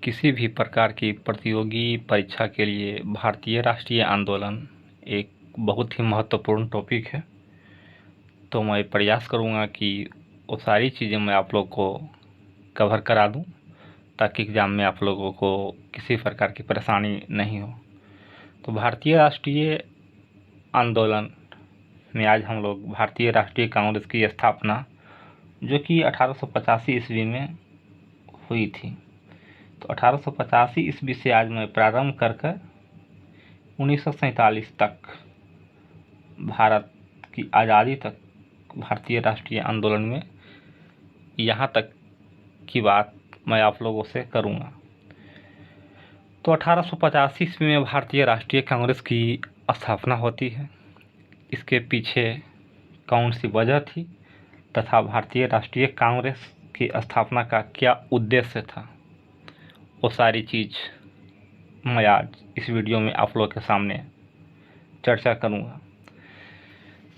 किसी भी प्रकार की प्रतियोगी परीक्षा के लिए भारतीय राष्ट्रीय आंदोलन एक बहुत ही महत्वपूर्ण टॉपिक है। तो मैं प्रयास करूंगा कि वो सारी चीज़ें मैं आप लोग को कवर करा दूं, ताकि एग्ज़ाम में आप लोगों को किसी प्रकार की परेशानी नहीं हो। तो भारतीय राष्ट्रीय आंदोलन में आज हम लोग भारतीय राष्ट्रीय कांग्रेस की स्थापना, जो कि 1885 ईस्वी में हुई थी, तो 1885 ईस्वी से आज मैं प्रारंभ कर 1947 तक, भारत की आज़ादी तक भारतीय राष्ट्रीय आंदोलन में यहाँ तक की बात मैं आप लोगों से करूँगा। तो 1885 ईस्वी में भारतीय राष्ट्रीय कांग्रेस की स्थापना होती है। इसके पीछे कौन सी वजह थी तथा भारतीय राष्ट्रीय कांग्रेस की स्थापना का क्या उद्देश्य था, वो सारी चीज़ मैं आज इस वीडियो में आप लोगों के सामने चर्चा करूँगा।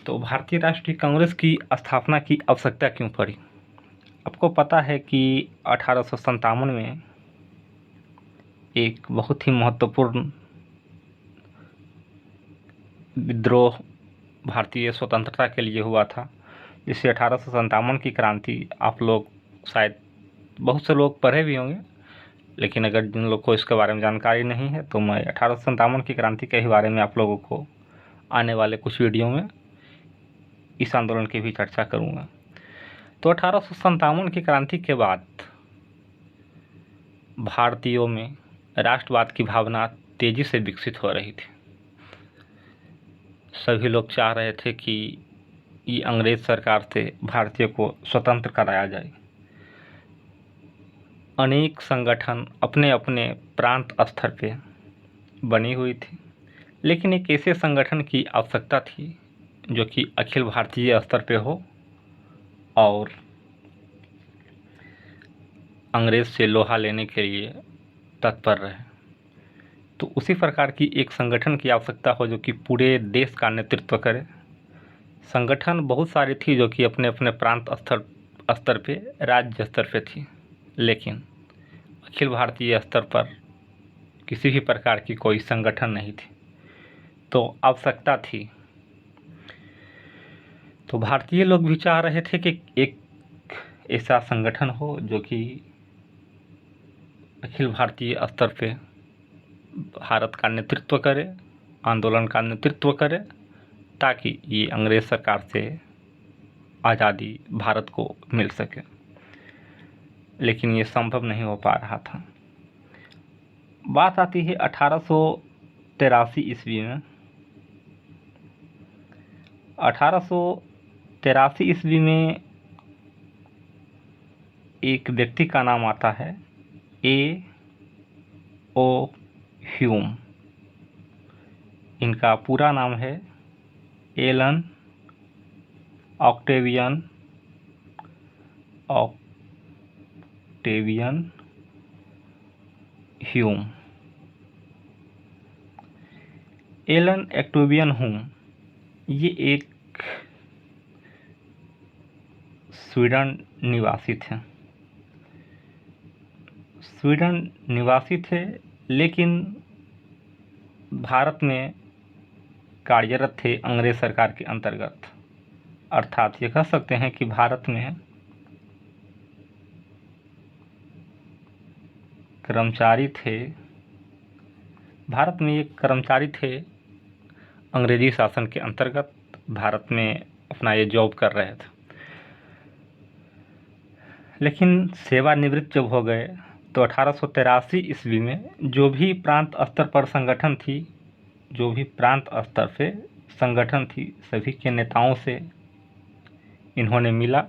तो भारतीय राष्ट्रीय कांग्रेस की स्थापना की आवश्यकता क्यों पड़ी? आपको पता है कि 1857 में एक बहुत ही महत्वपूर्ण विद्रोह भारतीय स्वतंत्रता के लिए हुआ था, जिसे 1857 की क्रांति, आप लोग शायद बहुत से लोग पढ़े भी होंगे, लेकिन अगर जिन लोग को इसके बारे में जानकारी नहीं है तो मैं 1857 की क्रांति के ही बारे में आप लोगों को आने वाले कुछ वीडियो में इस आंदोलन की भी चर्चा करूँगा। तो 1857 की क्रांति के बाद भारतीयों में राष्ट्रवाद की भावना तेजी से विकसित हो रही थी। सभी लोग चाह रहे थे कि ये अंग्रेज सरकार से भारतीयों को स्वतंत्र कराया जाए। अनेक संगठन अपने अपने प्रांत स्तर पे बनी हुई थी, लेकिन एक ऐसे संगठन की आवश्यकता थी जो कि अखिल भारतीय स्तर पे हो और अंग्रेज से लोहा लेने के लिए तत्पर रहे। तो उसी प्रकार की एक संगठन की आवश्यकता हो जो कि पूरे देश का नेतृत्व करे। संगठन बहुत सारी थी जो कि अपने अपने प्रांत स्तर पे, राज्य स्तर पे थी, लेकिन अखिल भारतीय स्तर पर किसी भी प्रकार की कोई संगठन नहीं थी। तो आवश्यकता थी। तो भारतीय लोग भी चाह रहे थे कि एक ऐसा संगठन हो जो कि अखिल भारतीय स्तर पे भारत का नेतृत्व करे, आंदोलन का नेतृत्व करे, ताकि ये अंग्रेज सरकार से आज़ादी भारत को मिल सके। लेकिन ये संभव नहीं हो पा रहा था। बात आती है 1883 ईस्वी में। 1883 ईस्वी में एक व्यक्ति का नाम आता है, ए ओ ह्यूम। इनका पूरा नाम है Allan Octavian Hume. Allan Octavian Hume ये एक स्वीडन निवासी थे। स्वीडन निवासी थे, लेकिन भारत में कार्यरत थे अंग्रेज सरकार के अंतर्गत। अर्थात ये कह सकते हैं कि भारत में कर्मचारी थे, भारत में एक कर्मचारी थे, अंग्रेजी शासन के अंतर्गत भारत में अपना ये जॉब कर रहे थे। लेकिन सेवानिवृत्त जब हो गए तो 1883 ईस्वी में जो भी प्रांत स्तर पर संगठन थी, जो भी प्रांत स्तर पे संगठन थी, सभी के नेताओं से इन्होंने मिला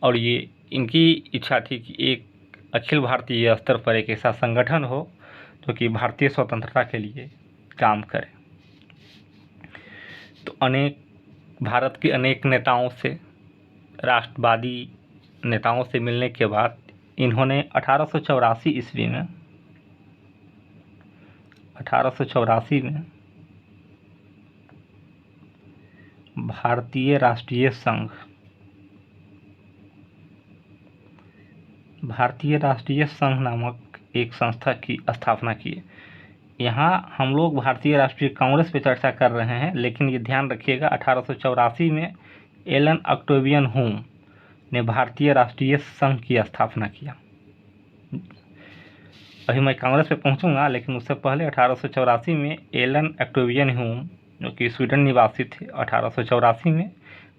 और ये इनकी इच्छा थी कि एक अखिल भारतीय स्तर पर एक ऐसा संगठन हो जो कि भारतीय स्वतंत्रता के लिए काम करे। तो भारत के अनेक नेताओं से, राष्ट्रवादी नेताओं से मिलने के बाद इन्होंने 1884 ईस्वी में 1884 में भारतीय राष्ट्रीय संघ नामक एक संस्था की स्थापना की। यहाँ हम लोग भारतीय राष्ट्रीय कांग्रेस पे चर्चा कर रहे हैं, लेकिन ये ध्यान रखिएगा 1884 में एलन ऑक्टेवियन ह्यूम ने भारतीय राष्ट्रीय संघ की स्थापना किया। अभी मैं कांग्रेस पे पहुंचूंगा, लेकिन उससे पहले 1884 में एलन ऑक्टेवियन ह्यूम, जो कि स्वीडन निवासी थे, 1884 में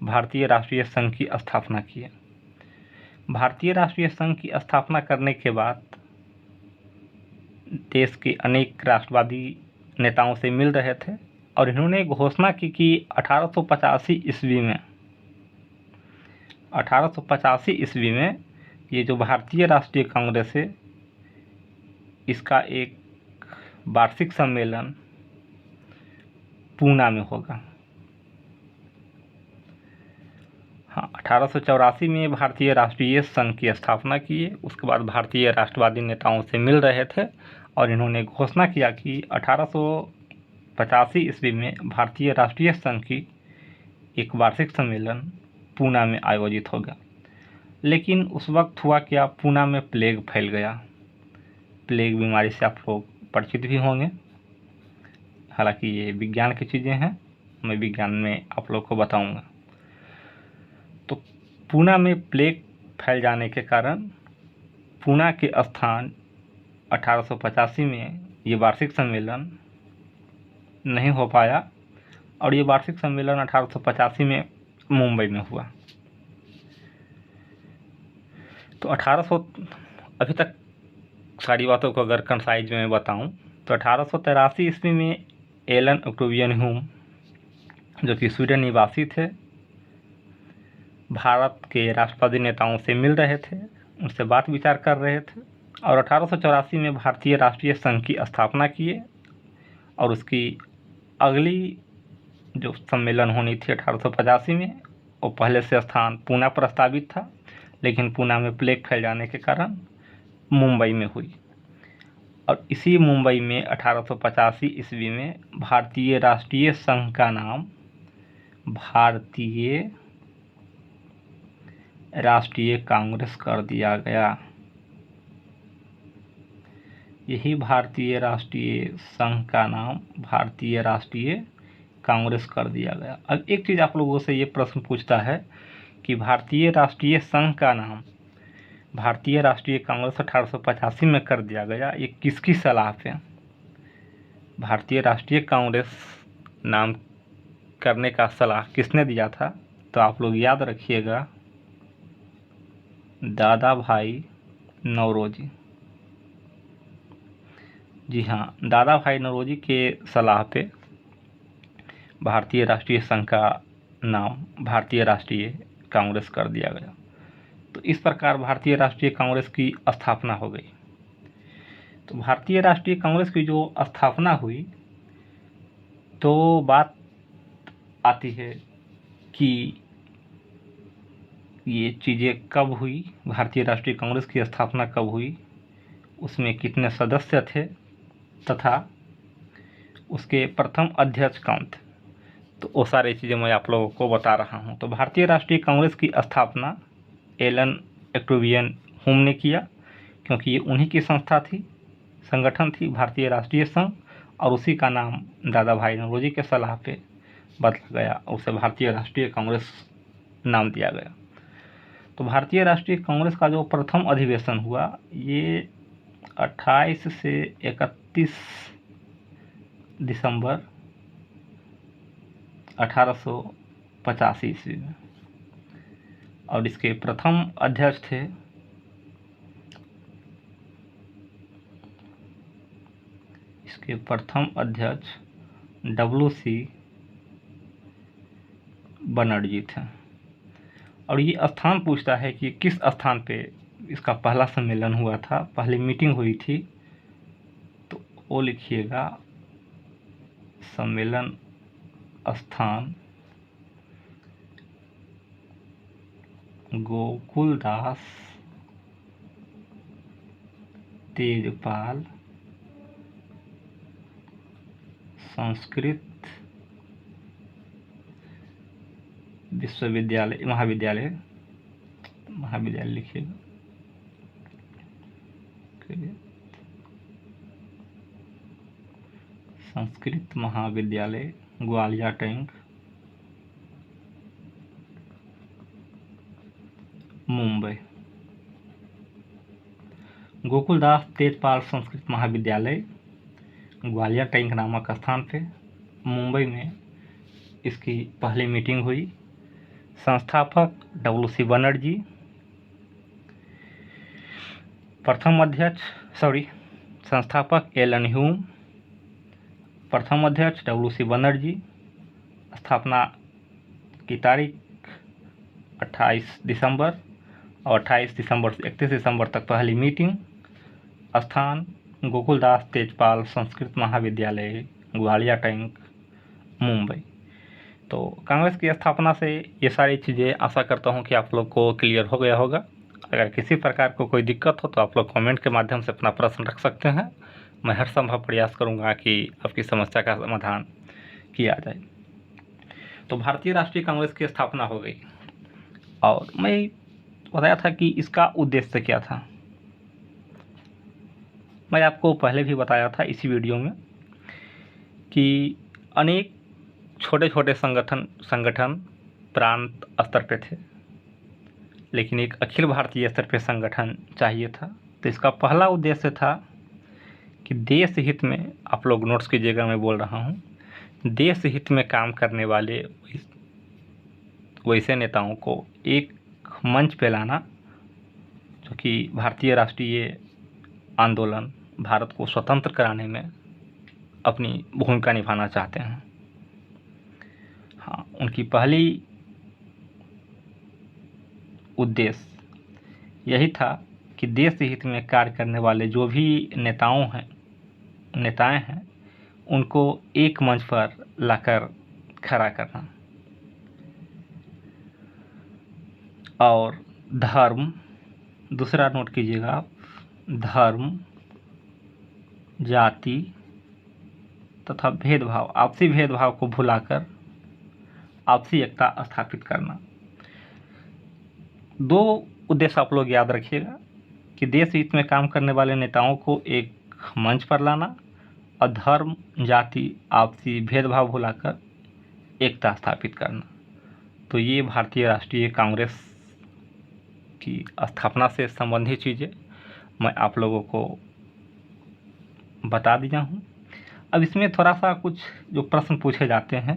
भारतीय राष्ट्रीय संघ की स्थापना की। भारतीय राष्ट्रीय संघ की स्थापना करने के बाद देश के अनेक राष्ट्रवादी नेताओं से मिल रहे थे और इन्होंने घोषणा की कि 1885 ईस्वी में ये जो भारतीय राष्ट्रीय कांग्रेस है, इसका एक वार्षिक सम्मेलन पूना में होगा। हाँ, 1884 में भारतीय राष्ट्रीय संघ की स्थापना की। उसके बाद भारतीय राष्ट्रवादी नेताओं से मिल रहे थे और इन्होंने घोषणा किया कि 1885 ईस्वी में भारतीय राष्ट्रीय संघ की एक वार्षिक सम्मेलन पूना में आयोजित होगा। लेकिन उस वक्त हुआ क्या, पूना में प्लेग फैल गया। प्लेग बीमारी से आप लोग परिचित भी होंगे, हालांकि ये विज्ञान की चीज़ें हैं, मैं विज्ञान में आप लोग को बताऊंगा। तो पूना में प्लेग फैल जाने के कारण पूना के स्थान 1885 में ये वार्षिक सम्मेलन नहीं हो पाया और ये वार्षिक सम्मेलन 1885 में मुंबई में हुआ। तो 1800 अभी तक सारी बातों को अगर कंसाइज में बताऊं तो 1883 ईस्वी में एलन ऑक्टेवियन ह्यूम, जो कि स्वीडन निवासी थे, भारत के राष्ट्रवादी नेताओं से मिल रहे थे, उनसे बात विचार कर रहे थे और 1884 में भारतीय राष्ट्रीय संघ की स्थापना किए और उसकी अगली जो सम्मेलन होनी थी 1885 में, वो पहले से स्थान पूना प्रस्तावित था, लेकिन पूना में प्लेग फैल जाने के कारण मुंबई में हुई। और इसी मुंबई में 1885 ईस्वी में भारतीय राष्ट्रीय संघ का नाम भारतीय राष्ट्रीय कांग्रेस कर दिया गया। यही भारतीय राष्ट्रीय संघ का नाम भारतीय राष्ट्रीय कांग्रेस कर दिया गया। अब एक चीज़ आप लोगों से ये प्रश्न पूछता है कि भारतीय राष्ट्रीय संघ का नाम भारतीय राष्ट्रीय कांग्रेस 1885 में कर दिया गया, ये किसकी सलाह पे? भारतीय राष्ट्रीय कांग्रेस नाम करने का सलाह किसने दिया था? तो आप लोग याद रखिएगा, दादा भाई नौरोजी। जी हाँ, दादा भाई नौरोजी के सलाह पे भारतीय राष्ट्रीय संघ का नाम भारतीय राष्ट्रीय कांग्रेस कर दिया गया। तो इस प्रकार भारतीय राष्ट्रीय कांग्रेस की स्थापना हो गई। तो भारतीय राष्ट्रीय कांग्रेस की जो स्थापना हुई, तो बात आती है कि ये चीज़ें कब हुई, भारतीय राष्ट्रीय कांग्रेस की स्थापना कब हुई, उसमें कितने सदस्य थे तथा उसके प्रथम अध्यक्ष कौन थे। तो वो सारी चीज़ें मैं आप लोगों को बता रहा हूँ। तो भारतीय राष्ट्रीय कांग्रेस की स्थापना एलन ऑक्टेवियन ह्यूम ने किया, क्योंकि ये उन्हीं की संस्था थी, संगठन थी, भारतीय राष्ट्रीय संघ, और उसी का नाम दादा भाई नौरोजी के सलाह पे बदला गया और उसे भारतीय राष्ट्रीय कांग्रेस नाम दिया गया। तो भारतीय राष्ट्रीय कांग्रेस का जो प्रथम अधिवेशन हुआ, ये 28 से 31 दिसंबर 1885 ईस्वी में, और इसके प्रथम अध्यक्ष थे WC बनर्जी थे। और ये स्थान पूछता है कि किस स्थान पे इसका पहला सम्मेलन हुआ था, पहली मीटिंग हुई थी। तो वो लिखिएगा, सम्मेलन स्थान गोकुलदास तेजपाल संस्कृत विश्वविद्यालय महाविद्यालय लिखिएगा। संस्कृत महाविद्यालय ग्वालियर टैंक मुंबई। गोकुलदास तेजपाल संस्कृत महाविद्यालय ग्वालियर टैंक नामक स्थान पे मुंबई में इसकी पहली मीटिंग हुई। संस्थापक WC बनर्जी, प्रथम अध्यक्ष संस्थापक एलन ह्यूम, प्रथम अध्यक्ष WC बनर्जी। स्थापना की तारीख 28 दिसंबर और 28 दिसंबर से 31 दिसंबर तक पहली मीटिंग। स्थान गोकुलदास तेजपाल संस्कृत महाविद्यालय ग्वालियर टैंक मुंबई। तो कांग्रेस की स्थापना से ये सारी चीज़ें आशा करता हूँ कि आप लोग को क्लियर हो गया होगा। अगर किसी प्रकार को कोई दिक्कत हो तो आप लोग कमेंट के माध्यम से अपना प्रश्न रख सकते हैं। मैं हर संभव प्रयास करूँगा कि आपकी समस्या का समाधान किया जाए। तो भारतीय राष्ट्रीय कांग्रेस की स्थापना हो गई और मैं बताया था कि इसका उद्देश्य क्या था। मैं आपको पहले भी बताया था इसी वीडियो में कि अनेक छोटे छोटे संगठन प्रांत स्तर पे थे, लेकिन एक अखिल भारतीय स्तर पे संगठन चाहिए था। तो इसका पहला उद्देश्य था कि देश हित में, आप लोग नोट्स कीजिएगा मैं बोल रहा हूँ, देश हित में काम करने वाले वैसे नेताओं को एक मंच पे लाना जो कि भारतीय राष्ट्रीय आंदोलन, भारत को स्वतंत्र कराने में अपनी भूमिका निभाना चाहते हैं। हाँ, उनकी पहली उद्देश्य यही था कि देश हित में कार्य करने वाले जो भी नेताएं हैं उनको एक मंच पर लाकर खड़ा करना। और धर्म, दूसरा नोट कीजिएगा आप, धर्म, जाति तथा भेदभाव, आपसी भेदभाव को भुलाकर आपसी एकता स्थापित करना। दो उद्देश्य आप लोग याद रखिएगा कि देश हित में काम करने वाले नेताओं को एक मंच पर लाना और धर्म, जाति, आपसी भेदभाव भुलाकर एकता स्थापित करना। तो ये भारतीय राष्ट्रीय कांग्रेस की स्थापना से संबंधित चीज़ें मैं आप लोगों को बता दिया हूँ। अब इसमें थोड़ा सा कुछ जो प्रश्न पूछे जाते हैं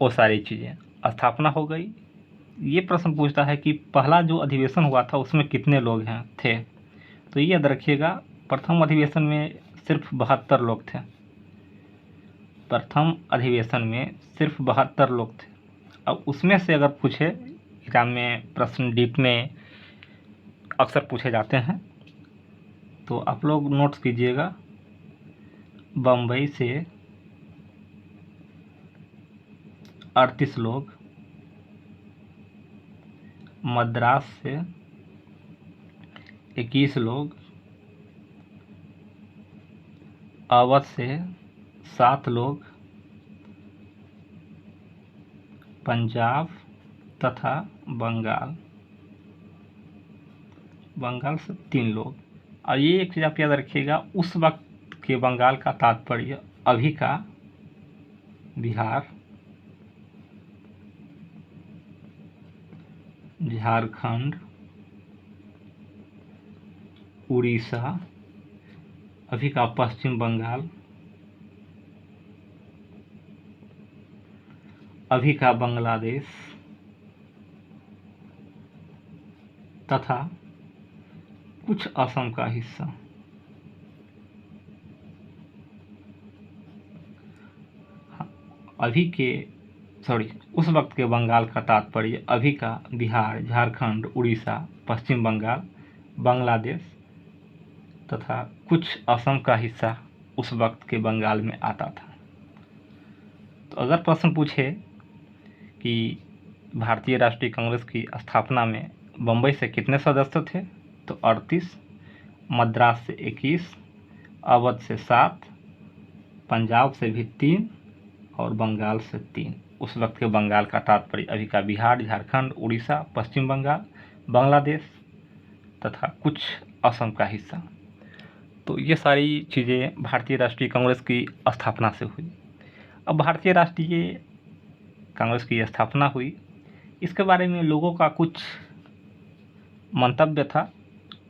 वो सारी चीज़ें। स्थापना हो गई, ये प्रश्न पूछता है कि पहला जो अधिवेशन हुआ था उसमें कितने लोग थे। तो ये याद रखिएगा, प्रथम अधिवेशन में सिर्फ 72 लोग थे। प्रथम अधिवेशन में सिर्फ 72 लोग थे। अब उसमें से अगर पूछे, एग्जाम में प्रश्न डीप में अक्सर पूछे जाते हैं, तो आप लोग नोट्स कीजिएगा। बम्बई से 38 लोग, मद्रास से 21 लोग, अवध से 7 लोग, पंजाब तथा बंगाल से 3 लोग। और ये एक चीज़ आप याद रखिएगा, उस वक्त के बंगाल का तात्पर्य अभी का बिहार, झारखंड, उड़ीसा, अभी का पश्चिम बंगाल, अभी का बांग्लादेश तथा कुछ असम का हिस्सा। उस वक्त के बंगाल का तात्पर्य अभी का बिहार, झारखंड, उड़ीसा, पश्चिम बंगाल, बांग्लादेश तथा कुछ असम का हिस्सा उस वक्त के बंगाल में आता था। तो अगर प्रश्न पूछे कि भारतीय राष्ट्रीय कांग्रेस की स्थापना में बम्बई से कितने सदस्य थे, तो 38, मद्रास से 21, अवध से 7, पंजाब से भी 3 और बंगाल से 3। उस वक्त के बंगाल का तात्पर्य अभी का बिहार, झारखंड, उड़ीसा, पश्चिम बंगाल, बांग्लादेश तथा कुछ असम का हिस्सा। तो ये सारी चीज़ें भारतीय राष्ट्रीय कांग्रेस की स्थापना से हुई। अब भारतीय राष्ट्रीय कांग्रेस की स्थापना हुई, इसके बारे में लोगों का कुछ मंतव्य था,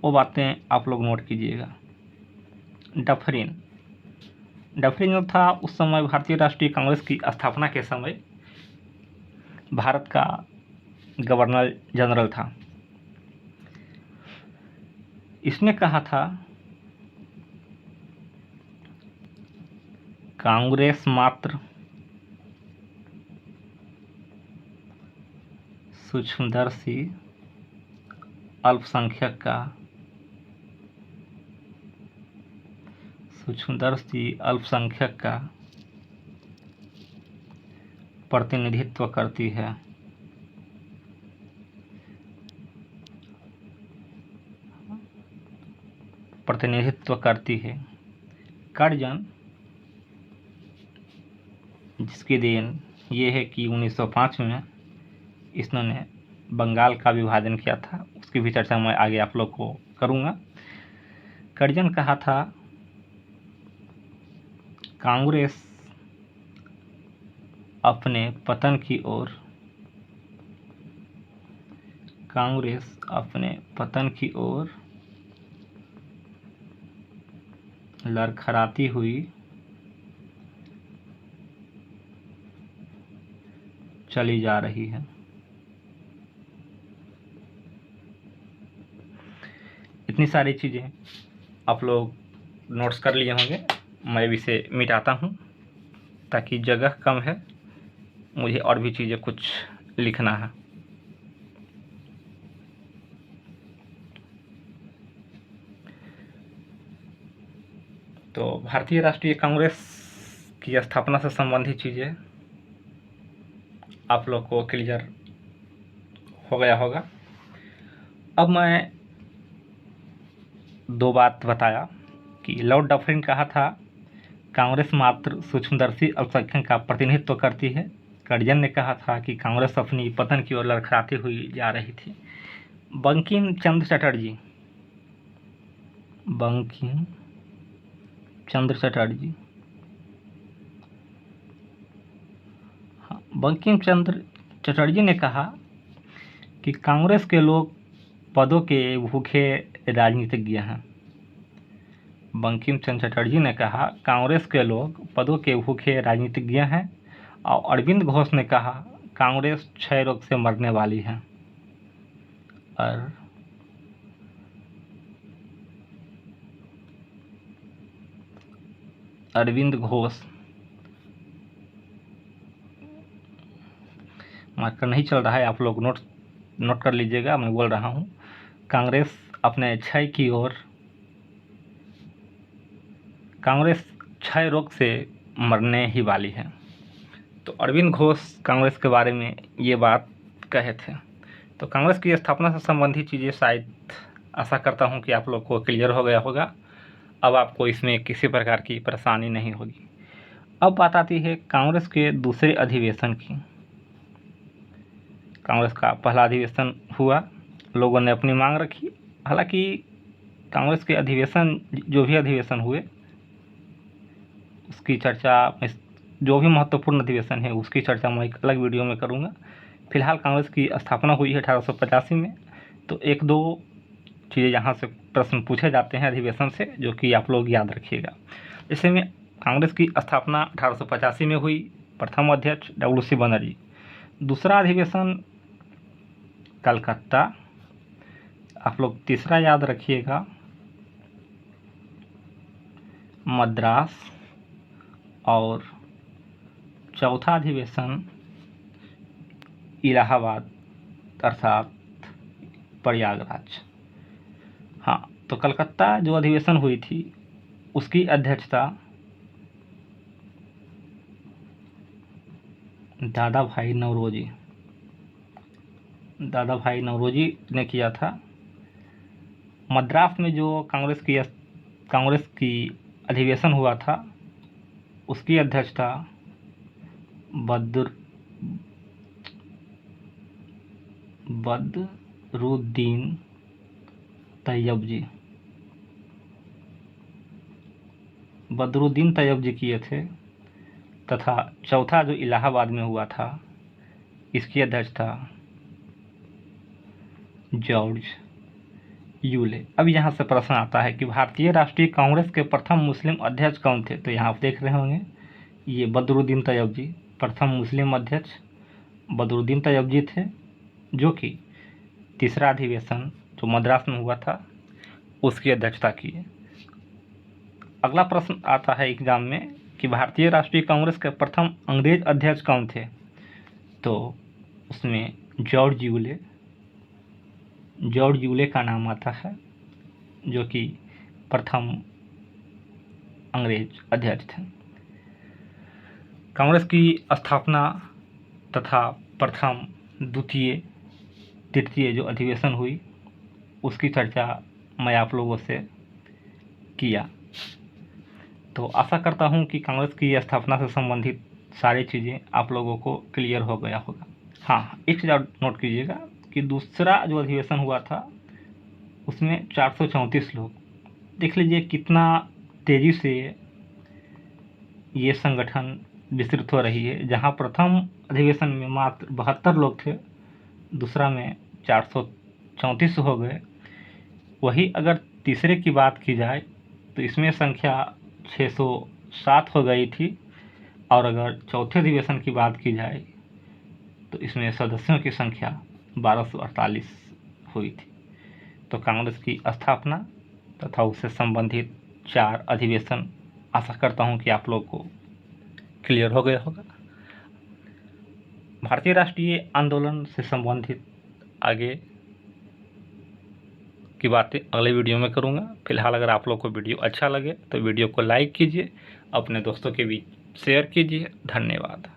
वो बातें आप लोग नोट कीजिएगा। डफरिन जो था, उस समय भारतीय राष्ट्रीय कांग्रेस की स्थापना के समय भारत का गवर्नर जनरल था। इसने कहा था कांग्रेस मात्र सूक्ष्मदर्शी अल्पसंख्यक का प्रतिनिधित्व करती है। कर्जन, जिसकी देन ये है कि 1905 में इन्होंने बंगाल का विभाजन किया था, उसकी भी चर्चा मैं आगे आप लोग को करूँगा। कर्जन कहा था कांग्रेस अपने पतन की ओर लड़खड़ाती हुई चली जा रही है। इतनी सारी चीज़ें आप लोग नोट्स कर लिए होंगे, मैं भी इसे मिटाता हूँ ताकि जगह कम है, मुझे और भी चीज़ें कुछ लिखना है। तो भारतीय राष्ट्रीय कांग्रेस की स्थापना से संबंधित चीज़ें आप लोग को क्लियर हो गया होगा। अब मैं दो बात बताया कि लॉर्ड डफरिन कहा था कांग्रेस मात्र सूक्ष्मदर्शी अल्पसंख्यक का प्रतिनिधित्व करती है। कर्जन ने कहा था कि कांग्रेस अपनी पतन की ओर लड़खड़ाती हुई जा रही थी। बंकिम चंद्र चटर्जी ने कहा कि कांग्रेस के लोग पदों के भूखे राजनीतिज्ञ हैं। बंकिम चंद्र चटर्जी ने कहा कांग्रेस के लोग पदों के भूखे राजनीतिज्ञ हैं, और अरविंद घोष ने कहा कांग्रेस क्षय रोग से मरने वाली है। और अरविंद घोष, मार्कर नहीं चल रहा है, आप लोग नोट कर लीजिएगा, मैं बोल रहा हूँ कांग्रेस क्षय रोग से मरने ही वाली है। तो अरविंद घोष कांग्रेस के बारे में ये बात कहे थे। तो कांग्रेस की स्थापना से संबंधित चीज़ें शायद आशा करता हूँ कि आप लोग को क्लियर हो गया होगा। अब आपको इसमें किसी प्रकार की परेशानी नहीं होगी। अब बात आती है कांग्रेस के दूसरे अधिवेशन की। कांग्रेस का पहला अधिवेशन हुआ, लोगों ने अपनी मांग रखी। हालांकि कांग्रेस के अधिवेशन, जो भी अधिवेशन हुए, उसकी चर्चा, जो भी महत्वपूर्ण अधिवेशन है उसकी चर्चा मैं एक अलग वीडियो में करूंगा। फिलहाल कांग्रेस की स्थापना हुई है 1885 में। तो एक दो चीज़ें यहाँ से प्रश्न पूछे जाते हैं अधिवेशन से, जो कि आप लोग याद रखिएगा। जैसे में कांग्रेस की स्थापना 1885 में हुई, प्रथम अध्यक्ष WC बनर्जी। दूसरा अधिवेशन कलकत्ता, आप लोग तीसरा याद रखिएगा मद्रास, और चौथा अधिवेशन इलाहाबाद अर्थात प्रयागराज। हाँ, तो कलकत्ता जो अधिवेशन हुई थी उसकी अध्यक्षता दादा भाई नौरोजी ने किया था। मद्रास में जो कांग्रेस की अधिवेशन हुआ था उसकी अध्यक्षता बदरुद्दीन तैयब जी। बदरुद्दीन तैयब जी किए थे, तथा चौथा जो इलाहाबाद में हुआ था इसकी अध्यक्षता जॉर्ज यूले। अब यहाँ से प्रश्न आता है कि भारतीय राष्ट्रीय कांग्रेस के प्रथम मुस्लिम अध्यक्ष कौन थे? तो यहाँ आप देख रहे होंगे ये बदरुद्दीन तैयब जी प्रथम मुस्लिम अध्यक्ष बदरुद्दीन तैयब जी थे, जो कि तीसरा अधिवेशन जो मद्रास में हुआ था उसकी अध्यक्षता किए। अगला प्रश्न आता है एग्जाम में कि भारतीय राष्ट्रीय कांग्रेस के प्रथम अंग्रेज अध्यक्ष कौन थे? तो उसमें जॉर्ज यूले का नाम आता है, जो कि प्रथम अंग्रेज अध्यक्ष थे। कांग्रेस की स्थापना तथा प्रथम, द्वितीय, तृतीय जो अधिवेशन हुई उसकी चर्चा मैं आप लोगों से किया। तो आशा करता हूं कि कांग्रेस की स्थापना से संबंधित सारी चीज़ें आप लोगों को क्लियर हो गया होगा। हाँ, एक चीज़ और नोट कीजिएगा कि दूसरा जो अधिवेशन हुआ था उसमें 434 लोग। देख लीजिए कितना तेज़ी से ये संगठन विस्तृत हो रही है। जहाँ प्रथम अधिवेशन में मात्र 72 लोग थे, दूसरा में 434 हो गए। वही अगर तीसरे की बात की जाए तो इसमें संख्या 607 हो गई थी, और अगर चौथे अधिवेशन की बात की जाए तो इसमें सदस्यों की संख्या 1248 हुई थी। तो कांग्रेस की स्थापना तथा उससे संबंधित 4 अधिवेशन आशा करता हूं कि आप लोग को क्लियर हो गया होगा। भारतीय राष्ट्रीय आंदोलन से संबंधित आगे की बातें अगले वीडियो में करूंगा। फिलहाल अगर आप लोग को वीडियो अच्छा लगे तो वीडियो को लाइक कीजिए, अपने दोस्तों के बीच शेयर कीजिए। धन्यवाद।